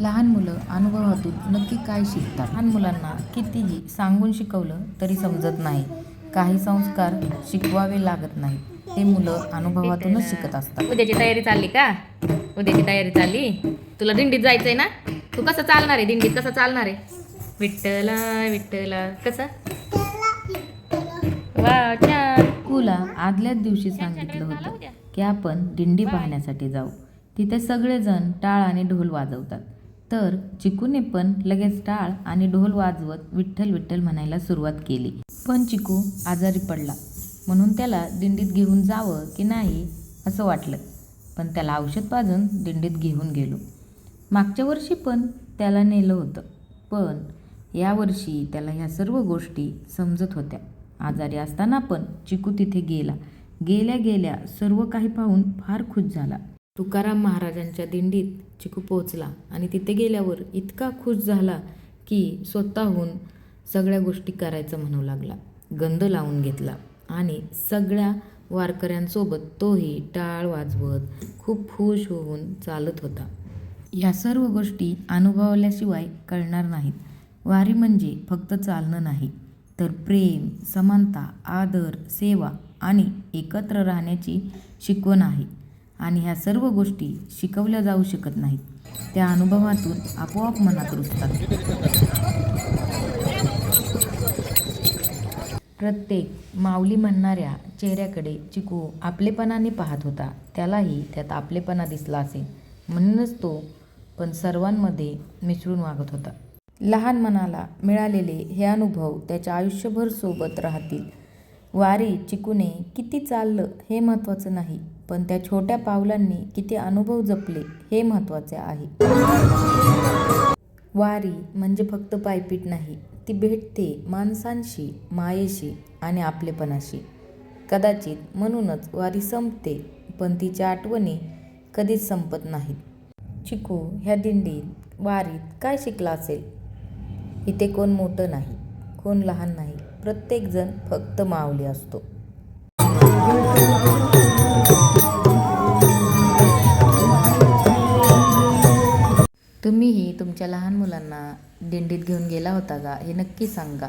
लहान मुलं अनुभवातून नक्की काय शिकतात? लहान मुलांना कितीही सांगून शिकवलं तरी समजत नाही. काही संस्कार शिकवावे लागत नाहीत. ते मुलं अनुभवातूनच शिकत असतात. उद्याची तयारी चालली का? उद्याची तयारी चालली. तुला दिंडीत जायचंय ना? तू कसं चालणार आहे? दिंडीत कसं चालणार आहे? विठ्ठला विठ्ठला कसं? वा छान. चिकूला आदल्याच दिवशी सांगितलं होतं की आपण दिंडी पाहण्यासाठी जाऊ. तिथे सगळेजण टाळ आणि ढोल वाजवतात. तर चिकूने पण लगेच टाळ आणि ढोल वाजवत विठ्ठल विठ्ठल म्हणायला सुरुवात केली. पण चिकू आजारी पडला, म्हणून त्याला दिंडीत घेऊन जावं की नाही असं वाटलं. पण त्याला औषध पाजून दिंडीत घेऊन गेलो. मागच्या वर्षी पण त्याला नेलं होतं, पण यावर्षी त्याला ह्या सर्व गोष्टी समजत होत्या. आजारी असताना पण चिकू तिथे गेला. गेल्या गेल्या सर्व काही पाहून फार खुश झाला. तुकाराम महाराजांच्या दिंडीत चिकू पोहोचला आणि तिथे गेल्यावर इतका खुश झाला की स्वतःहून सगळ्या गोष्टी करायचं म्हणू लागला. गंध लावून घेतला आणि सगळ्या वारकऱ्यांसोबत तोही टाळ वाजवत खूप खुश होऊन चालत होता. या सर्व गोष्टी अनुभवल्याशिवाय कळणार नाहीत. वारी म्हणजे फक्त चालणं नाही, तर प्रेम, समानता, आदर, सेवा आणि एकत्र राहण्याची शिकवण आहे. आणि ह्या सर्व गोष्टी शिकवल्या जाऊ शकत नाहीत. त्या अनुभवातून आपोआप मनात रुजतात. प्रत्येक माऊली म्हणणाऱ्या चेहऱ्याकडे चिकू आपलेपणाने पाहत होता. त्यालाही त्यात आपलेपणा दिसला असेल, म्हणूनच तो पण सर्वांमध्ये मिसळून वागत होता. लहान मनाला मिळालेले हे अनुभव त्याच्या आयुष्यभर सोबत राहतील. वारी चिकूने किती चाललं हे महत्त्वाचं नाही, पण त्या छोट्या पावलांनी किती अनुभव जपले हे महत्त्वाचे आहे. वारी म्हणजे फक्त पायपीट नाही, ती भेटते माणसांशी, मायेशी आणि आपलेपणाशी. कदाचित म्हणूनच वारी संपते, पण तिच्या आठवणी कधीच संपत नाहीत. चिकू ह्या दिंडीत, वारीत काय शिकला असेल? इथे कोण मोठं नाही, कोण लहान नाही, प्रत्येकजण फक्त माऊली असतो. तुम्हीही तुमच्या लहान मुलांना दिंडीत घेऊन गेला होता का? हे नक्की सांगा.